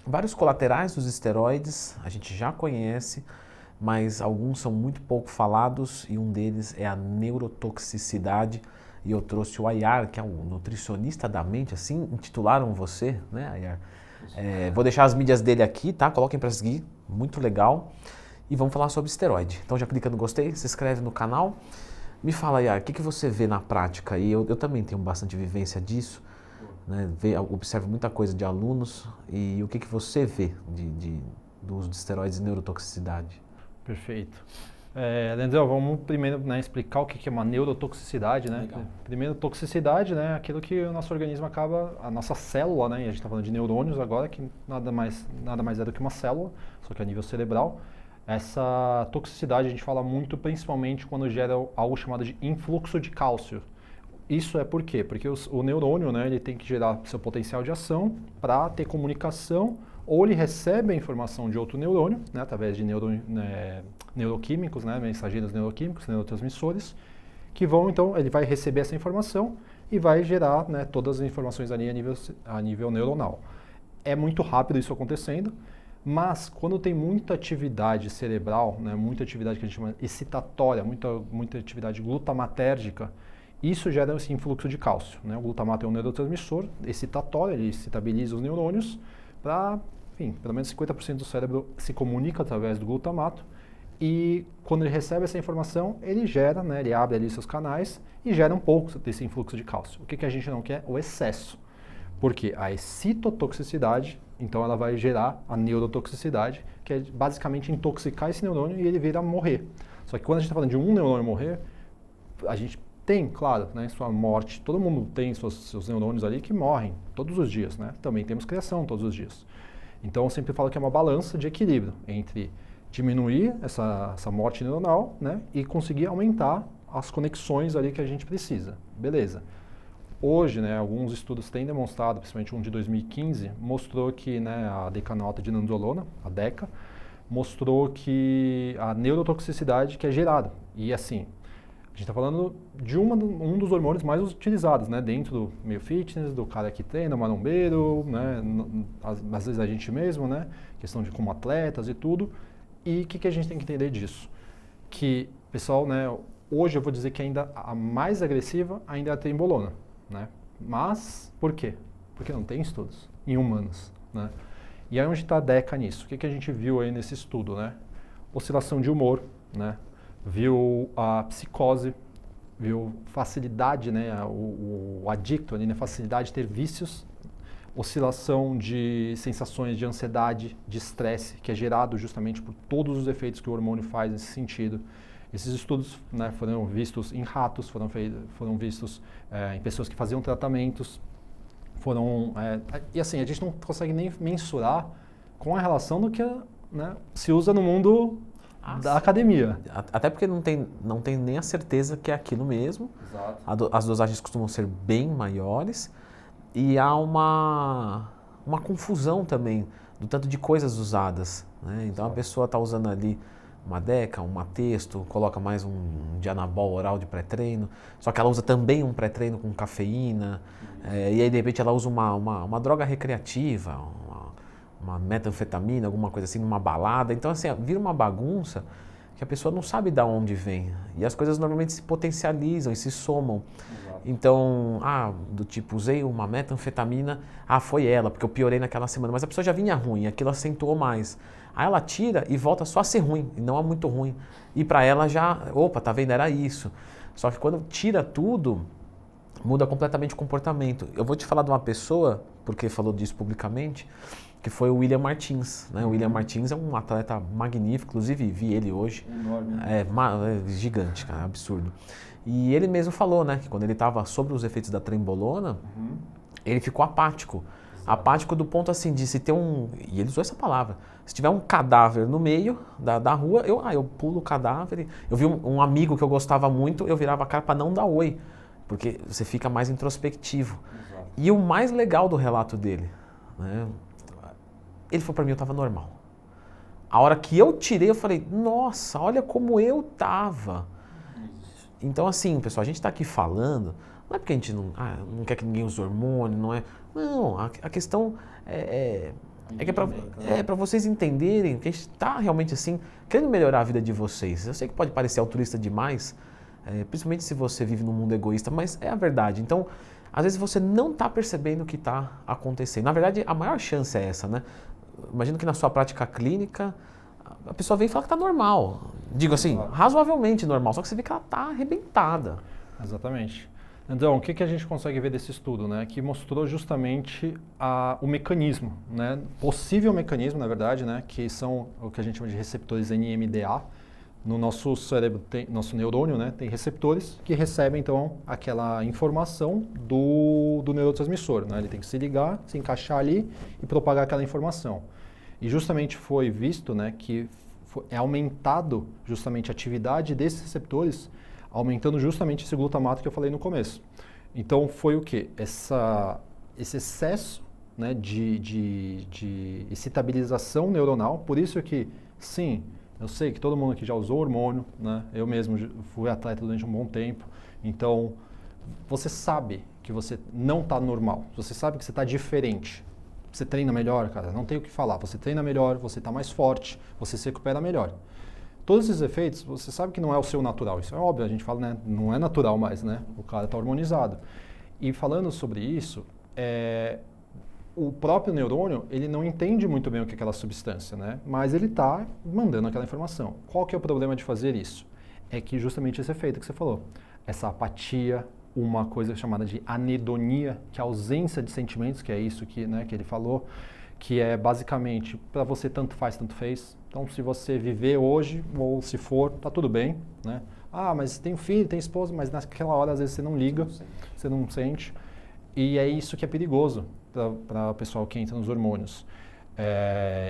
Vários colaterais dos esteroides a gente já conhece, mas alguns são muito pouco falados e um deles é a neurotoxicidade. E eu trouxe o Ayar, que é um nutricionista da mente, assim intitularam você, né, Ayar? Vou deixar as mídias dele aqui, tá? Coloquem para seguir, muito legal. E vamos falar sobre esteroide. Então já clica no gostei, se inscreve no canal. Me fala, Ayar, o que você vê na prática? E eu também tenho bastante vivência disso, né? Observo muita coisa de alunos. E o que você vê do uso de esteroides e neurotoxicidade? Perfeito. Leandrão, vamos primeiro, né, explicar o que é uma neurotoxicidade, né? Legal. Primeiro, toxicidade, né, aquilo que o nosso organismo acaba, a nossa célula, né, e a gente está falando de neurônios agora, que nada mais é do que uma célula, só que a nível cerebral. Essa toxicidade a gente fala muito principalmente quando gera algo chamado de influxo de cálcio. Isso é por quê? Porque o neurônio, né, ele tem que gerar seu potencial de ação para ter comunicação, ou ele recebe a informação de outro neurônio, né, através de neuroquímicos, né, mensageiros neuroquímicos, neurotransmissores, que vão, então, ele vai receber essa informação e vai gerar, né, todas as informações ali a nível neuronal. É muito rápido isso acontecendo, mas quando tem muita atividade cerebral, né, muita atividade que a gente chama excitatória, muita atividade glutamatérgica, isso gera esse influxo de cálcio, né? O glutamato é um neurotransmissor excitatório, ele excitabiliza os neurônios para, enfim, pelo menos 50% do cérebro se comunica através do glutamato e quando ele recebe essa informação, ele gera, né, ele abre ali seus canais e gera um pouco desse influxo de cálcio. O que a gente não quer? O excesso. Porque a excitotoxicidade, então ela vai gerar a neurotoxicidade, que é basicamente intoxicar esse neurônio e ele vir a morrer. Só que quando a gente está falando de um neurônio morrer, a gente tem, claro, né, sua morte, todo mundo tem seus neurônios ali que morrem todos os dias, né? Também temos criação todos os dias. Então eu sempre falo que é uma balança de equilíbrio entre diminuir essa morte neuronal, né, e conseguir aumentar as conexões ali que a gente precisa. Beleza. Hoje, né, alguns estudos têm demonstrado, principalmente um de 2015, mostrou que, né, a decanalta de nandrolona, a DECA, mostrou que a neurotoxicidade que é gerada. E assim, a gente está falando de um dos hormônios mais utilizados, né, dentro do meio fitness, do cara que treina, marombeiro, né, às vezes a gente mesmo, né, questão de como atletas e tudo. E o que a gente tem que entender disso? Que, pessoal, né, hoje eu vou dizer que ainda a mais agressiva ainda é a trembolona, né? Mas, por quê? Porque não tem estudos em humanos, né? E aí onde está a DECA nisso? O que a gente viu aí nesse estudo, né? Oscilação de humor, né? Viu a psicose, viu facilidade, né? O adicto ali, né? Facilidade de ter vícios, oscilação de sensações de ansiedade, de estresse, que é gerado justamente por todos os efeitos que o hormônio faz nesse sentido. Esses estudos, né, foram vistos em ratos, foram vistos em pessoas que faziam tratamentos, e assim, a gente não consegue nem mensurar com a relação do que, né, se usa no mundo da academia. Até porque não tem nem a certeza que é aquilo mesmo. Exato. As dosagens costumam ser bem maiores e há uma confusão também do tanto de coisas usadas, né? Então a pessoa está usando ali uma DECA, um Matesto, coloca mais um de anabol oral de pré-treino, só que ela usa também um pré-treino com cafeína, e aí de repente ela usa uma droga recreativa, uma metanfetamina, alguma coisa assim, numa balada. Então assim, vira uma bagunça que a pessoa não sabe de onde vem. E as coisas normalmente se potencializam e se somam. Exato. Então, do tipo, usei uma metanfetamina, foi ela, porque eu piorei naquela semana. Mas a pessoa já vinha ruim, aquilo acentuou mais. Aí ela tira e volta só a ser ruim, e não é muito ruim. E para ela já, opa, tá vendo, era isso. Só que quando tira tudo, muda completamente o comportamento. Eu vou te falar de uma pessoa, porque falou disso publicamente, que foi o William Martins, né? O William Martins é um atleta magnífico, inclusive vi ele hoje. Enorme. É gigante, cara, absurdo. E ele mesmo falou, né, que quando ele estava sobre os efeitos da trembolona, ele ficou apático. Exato. Apático do ponto assim de se ter e ele usou essa palavra, se tiver um cadáver no meio da rua, eu pulo o cadáver. Eu vi um amigo que eu gostava muito, eu virava a cara para não dar oi, porque você fica mais introspectivo. Exato. E o mais legal do relato dele, né, ele falou para mim, eu estava normal. A hora que eu tirei, eu falei, nossa, olha como eu tava. Então assim, pessoal, a gente está aqui falando, não é porque a gente não quer que ninguém use hormônio, não é... Não, a questão é É que é para vocês entenderem que a gente está realmente assim, querendo melhorar a vida de vocês. Eu sei que pode parecer altruísta demais, principalmente se você vive num mundo egoísta, mas é a verdade. Então, às vezes você não está percebendo o que está acontecendo. Na verdade, a maior chance é essa, né? Imagino que na sua prática clínica, a pessoa vem e fala que está normal. Digo assim, razoavelmente normal, só que você vê que ela está arrebentada. Exatamente. Então, o que a gente consegue ver desse estudo, né? Que mostrou justamente o mecanismo, né? Possível mecanismo, na verdade, né? Que são o que a gente chama de receptores NMDA. No nosso cérebro, nosso neurônio, né? Tem receptores que recebem, então, aquela informação do neurotransmissor, né? Ele tem que se ligar, se encaixar ali e propagar aquela informação. E justamente foi visto, né? Que é aumentado justamente a atividade desses receptores, aumentando justamente esse glutamato que eu falei no começo. Então, foi o quê? Esse excesso, né, de excitabilização neuronal. Por isso que, sim, eu sei que todo mundo aqui já usou hormônio, né? Eu mesmo fui atleta durante um bom tempo. Então, você sabe que você não está normal. Você sabe que você está diferente. Você treina melhor, cara, não tem o que falar. Você treina melhor, você está mais forte, você se recupera melhor. Todos esses efeitos, você sabe que não é o seu natural. Isso é óbvio, a gente fala, né? Não é natural mais, né? O cara está hormonizado. E falando sobre isso, o próprio neurônio, ele não entende muito bem o que é aquela substância, né? Mas ele está mandando aquela informação. Qual que é o problema de fazer isso? É que justamente esse efeito que você falou, essa apatia, uma coisa chamada de anedonia, que é a ausência de sentimentos, que é isso que, né, que ele falou, que é basicamente, para você tanto faz, tanto fez. Então, se você viver hoje, ou se for, tá tudo bem, né? Ah, mas tem filho, tem esposa, mas naquela hora, às vezes, você não liga, você não sente. E é isso que é perigoso para o pessoal que entra nos hormônios.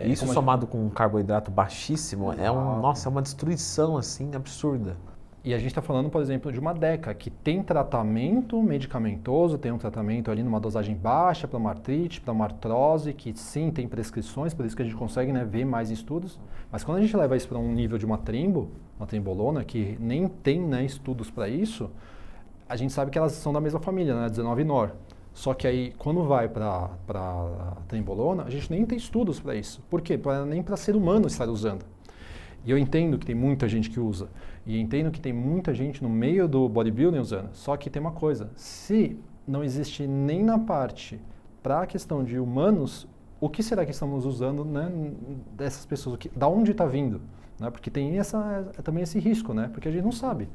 Isso somado com um carboidrato baixíssimo, é uma destruição, assim, absurda. E a gente está falando, por exemplo, de uma DECA, que tem tratamento medicamentoso, tem um tratamento ali numa dosagem baixa para uma artrite, para uma artrose, que sim, tem prescrições, por isso que a gente consegue, né, ver mais estudos. Mas quando a gente leva isso para um nível de uma trembolona, que nem tem, né, estudos para isso, a gente sabe que elas são da mesma família, né, 19-nor. Só que aí, quando vai para a trembolona, a gente nem tem estudos para isso. Por quê? Nem para ser humano estar usando. E eu entendo que tem muita gente que usa. E entendo que tem muita gente no meio do bodybuilding usando. Só que tem uma coisa, se não existe nem na parte para a questão de humanos, o que será que estamos usando, né, dessas pessoas? Da onde está vindo? Né? Porque tem também esse risco, né? Porque a gente não sabe.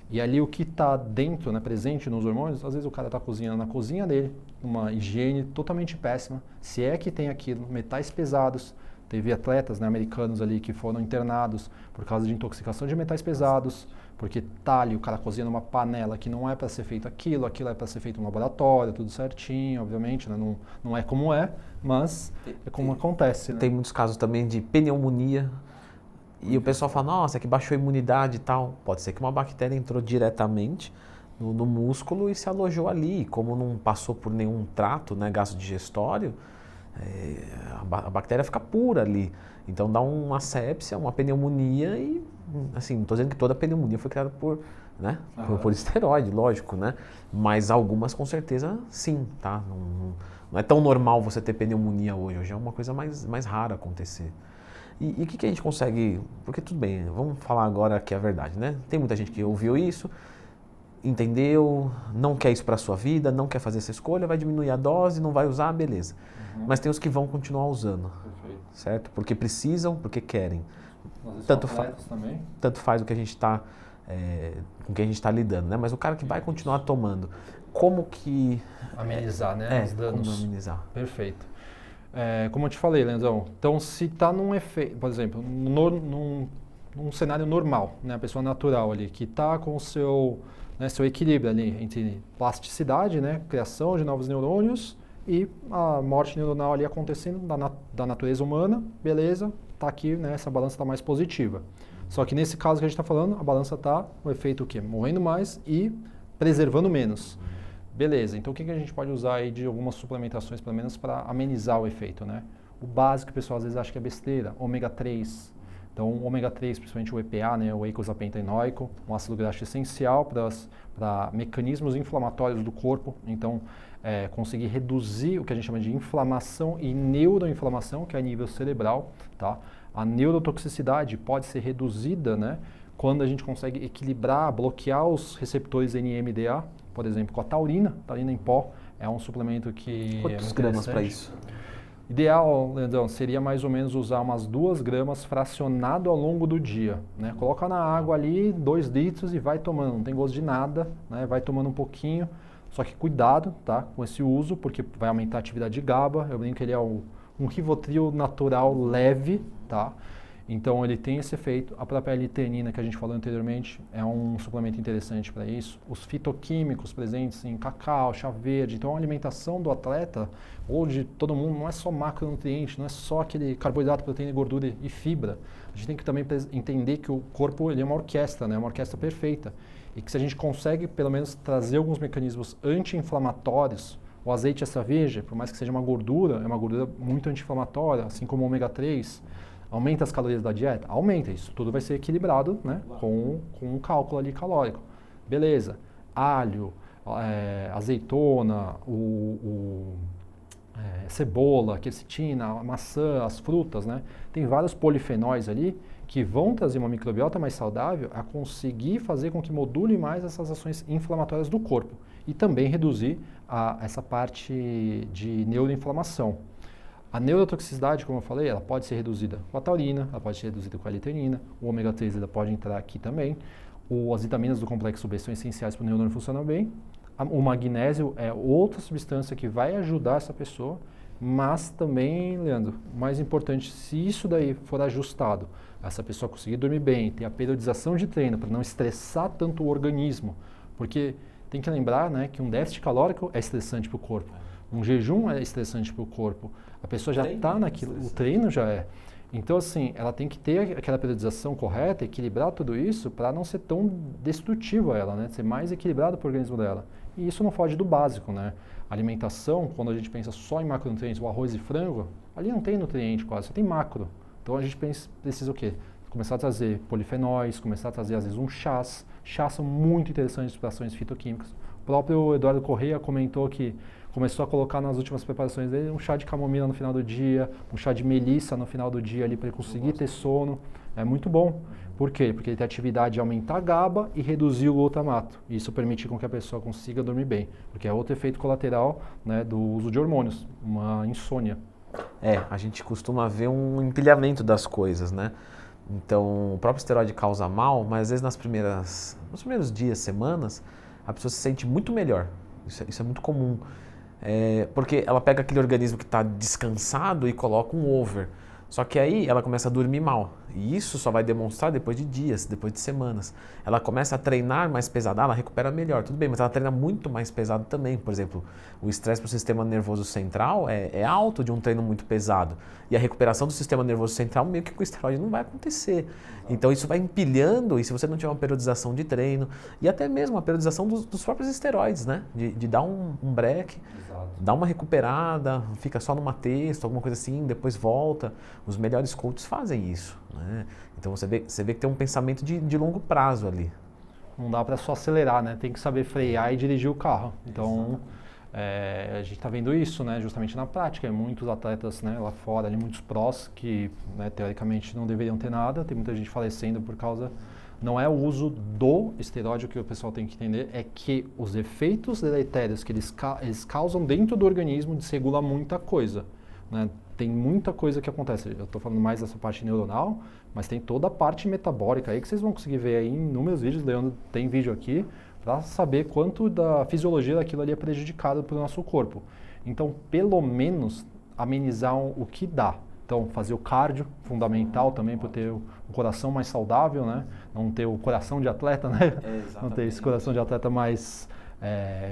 E ali o que está dentro, né, presente nos hormônios, às vezes o cara está cozinhando na cozinha dele, uma higiene totalmente péssima. Se é que tem aquilo, metais pesados. Teve atletas, né, americanos ali que foram internados por causa de intoxicação de metais pesados, porque tá ali o cara cozinha numa panela que não é para ser feito aquilo é para ser feito no laboratório, tudo certinho, obviamente, né, não é como é, mas é como acontece. Né? Tem muitos casos também de pneumonia, e o pessoal fala, nossa, é que baixou a imunidade e tal. Pode ser que uma bactéria entrou diretamente no músculo e se alojou ali, como não passou por nenhum trato, né, gasodigestório, a bactéria fica pura ali. Então dá uma sepsia, uma pneumonia e, assim, não estou dizendo que toda pneumonia foi criada por esteroide, lógico, né? Mas algumas com certeza sim, tá? Não é tão normal você ter pneumonia hoje é uma coisa mais rara acontecer. E o que a gente consegue... Porque tudo bem, vamos falar agora que é a verdade, né? Tem muita gente que ouviu isso, entendeu, não quer isso para a sua vida, não quer fazer essa escolha, vai diminuir a dose, não vai usar, beleza. Mas tem os que vão continuar usando, certo? Porque precisam, porque querem. Tanto faz o que a gente está, com quem a gente está lidando, né? Mas o cara que vai continuar tomando, como que... Amenizar, né? Os danos. Como amenizar. Perfeito. Como eu te falei, Leandrão, então se está num efeito, por exemplo, num cenário normal, né? A pessoa natural ali, que está com o seu equilíbrio ali entre plasticidade, né? Criação de novos neurônios e a morte neuronal ali acontecendo da natureza humana, beleza, está aqui, né? Essa balança está mais positiva. Só que nesse caso que a gente está falando, a balança está, o efeito o quê? Morrendo mais e preservando menos. Beleza, então o que a gente pode usar aí de algumas suplementações, pelo menos, para amenizar o efeito, né? O básico, o pessoal às vezes acha que é besteira, ômega 3. Então, o ômega 3, principalmente o EPA, né, o eicosapentaenoico, um ácido graxo essencial para mecanismos inflamatórios do corpo. Então, conseguir reduzir o que a gente chama de inflamação e neuroinflamação, que é a nível cerebral, tá? A neurotoxicidade pode ser reduzida, né, quando a gente consegue equilibrar, bloquear os receptores NMDA, por exemplo, com a taurina em pó, é um suplemento que Quantos gramas para isso? Ideal, Leandrão, seria mais ou menos usar umas 2 gramas fracionado ao longo do dia, né? Coloca na água ali 2 litros e vai tomando, não tem gosto de nada, né? Vai tomando um pouquinho, só que cuidado, tá, com esse uso, porque vai aumentar a atividade de GABA. Eu brinco que ele é um Rivotril natural leve, tá? Então ele tem esse efeito. A própria L-theanina que a gente falou anteriormente é um suplemento interessante para isso. Os fitoquímicos presentes em cacau, chá verde. Então a alimentação do atleta ou de todo mundo não é só macronutriente, não é só aquele carboidrato, proteína, gordura e fibra. A gente tem que também entender que o corpo ele é uma orquestra, né? Uma orquestra perfeita. E que se a gente consegue pelo menos trazer alguns mecanismos anti-inflamatórios, o azeite extra virgem, por mais que seja uma gordura, é uma gordura muito anti-inflamatória, assim como o ômega 3. Aumenta as calorias da dieta? Aumenta, isso tudo vai ser equilibrado, né, com um cálculo ali calórico. Beleza, alho, azeitona, cebola, quercetina, maçã, as frutas, né, tem vários polifenóis ali que vão trazer uma microbiota mais saudável a conseguir fazer com que module mais essas ações inflamatórias do corpo e também reduzir essa parte de neuroinflamação. A neurotoxicidade, como eu falei, ela pode ser reduzida com a taurina, ela pode ser reduzida com a L-theanina, o ômega 3 ela pode entrar aqui também, as vitaminas do complexo B são essenciais para o neurônio funcionar bem, o magnésio é outra substância que vai ajudar essa pessoa, mas também, Leandro, o mais importante, se isso daí for ajustado, essa pessoa conseguir dormir bem, ter a periodização de treino para não estressar tanto o organismo, porque tem que lembrar, né, que um déficit calórico é estressante para o corpo, um jejum é estressante para o corpo, a pessoa já está naquilo, o treino já é. Então, assim, ela tem que ter aquela periodização correta, equilibrar tudo isso para não ser tão destrutivo a ela, né? Ser mais equilibrado para o organismo dela. E isso não foge do básico, né? A alimentação, quando a gente pensa só em macronutrientes, o arroz e frango, ali não tem nutriente quase, só tem macro. Então a gente precisa o quê? Começar a trazer polifenóis, começar a trazer às vezes chás. Chás são muito interessantes para ações fitoquímicas. O próprio Eduardo Correia comentou que começou a colocar nas últimas preparações dele um chá de camomila no final do dia, um chá de melissa no final do dia ali para ele conseguir ter sono. É muito bom. Por quê? Porque ele tem a atividade de aumentar a GABA e reduzir o glutamato. Isso permite com que a pessoa consiga dormir bem, porque é outro efeito colateral, né, do uso de hormônios, uma insônia. A gente costuma ver um empilhamento das coisas, né? Então, o próprio esteroide causa mal, mas às vezes nos primeiros dias, semanas, a pessoa se sente muito melhor. Isso é muito comum. Porque ela pega aquele organismo que está descansado e coloca um over. Só que aí ela começa a dormir mal. E isso só vai demonstrar depois de dias, depois de semanas. Ela começa a treinar mais pesado, ela recupera melhor, tudo bem, mas ela treina muito mais pesado também. Por exemplo, o estresse para o sistema nervoso central é alto de um treino muito pesado. E a recuperação do sistema nervoso central, meio que com o esteroide, não vai acontecer. Então isso vai empilhando, e se você não tiver uma periodização de treino, e até mesmo a periodização dos próprios esteroides, né? De dar um break, dar uma recuperada, fica só numa texto, alguma coisa assim, depois volta. Os melhores coaches fazem isso, né? Então você vê que tem um pensamento de longo prazo ali. Não dá para só acelerar, né? Tem que saber frear e dirigir o carro. Então, a gente está vendo isso, né? Justamente na prática. Muitos atletas, né, lá fora, ali, muitos prós que, né, teoricamente não deveriam ter nada. Tem muita gente falecendo por causa... Não é o uso do esteroide, o que o pessoal tem que entender, é que os efeitos deletérios que eles causam dentro do organismo desregula muita coisa, né? Tem muita coisa que acontece. Eu estou falando mais dessa parte neuronal, mas tem toda a parte metabólica aí que vocês vão conseguir ver aí em inúmeros vídeos. Leandro tem vídeo aqui para saber quanto da fisiologia daquilo ali é prejudicado para o nosso corpo. Então, pelo menos, amenizar o que dá. Então, fazer o cardio, fundamental também para ter um coração mais saudável, né? Não ter o coração de atleta, né? Não ter esse coração de atleta mais...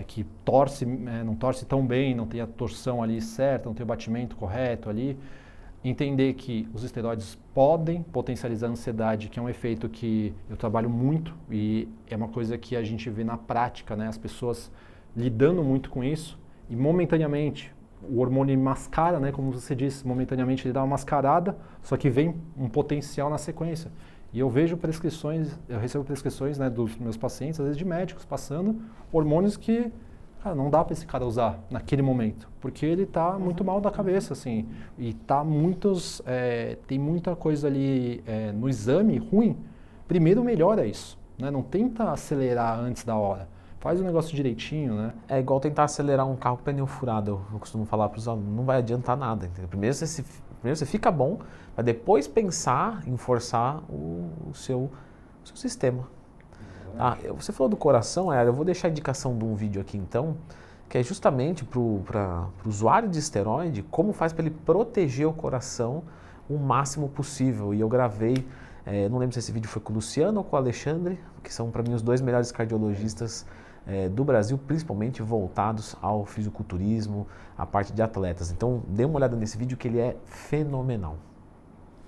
que torce, não torce tão bem, não tem a torção ali certa, não tem o batimento correto ali. Entender que os esteroides podem potencializar a ansiedade, que é um efeito que eu trabalho muito e é uma coisa que a gente vê na prática, né? As pessoas lidando muito com isso e momentaneamente o hormônio mascara, né? Como você disse, momentaneamente ele dá uma mascarada, só que vem um potencial na sequência. E eu vejo prescrições, eu recebo prescrições, né, dos meus pacientes, às vezes de médicos, passando hormônios que Cara, não dá para esse cara usar naquele momento, porque ele tá muito mal da cabeça, assim, e tá tem muita coisa ali no exame ruim. Primeiro melhora isso, né? Não tenta acelerar antes da hora. Faz o negócio direitinho, né? É igual tentar acelerar um carro com pneu furado. Eu costumo falar para os alunos, não vai adiantar nada. Entendeu? Primeiro você fica bom, para depois pensar em forçar o seu sistema. Ah, você falou do coração, eu vou deixar a indicação de um vídeo aqui então, que é justamente para o usuário de esteroide, como faz para ele proteger o coração o máximo possível. E eu gravei, não lembro se esse vídeo foi com o Luciano ou com o Alexandre, que são para mim os dois melhores cardiologistas do Brasil, principalmente voltados ao fisiculturismo, à parte de atletas. Então dê uma olhada nesse vídeo que ele é fenomenal.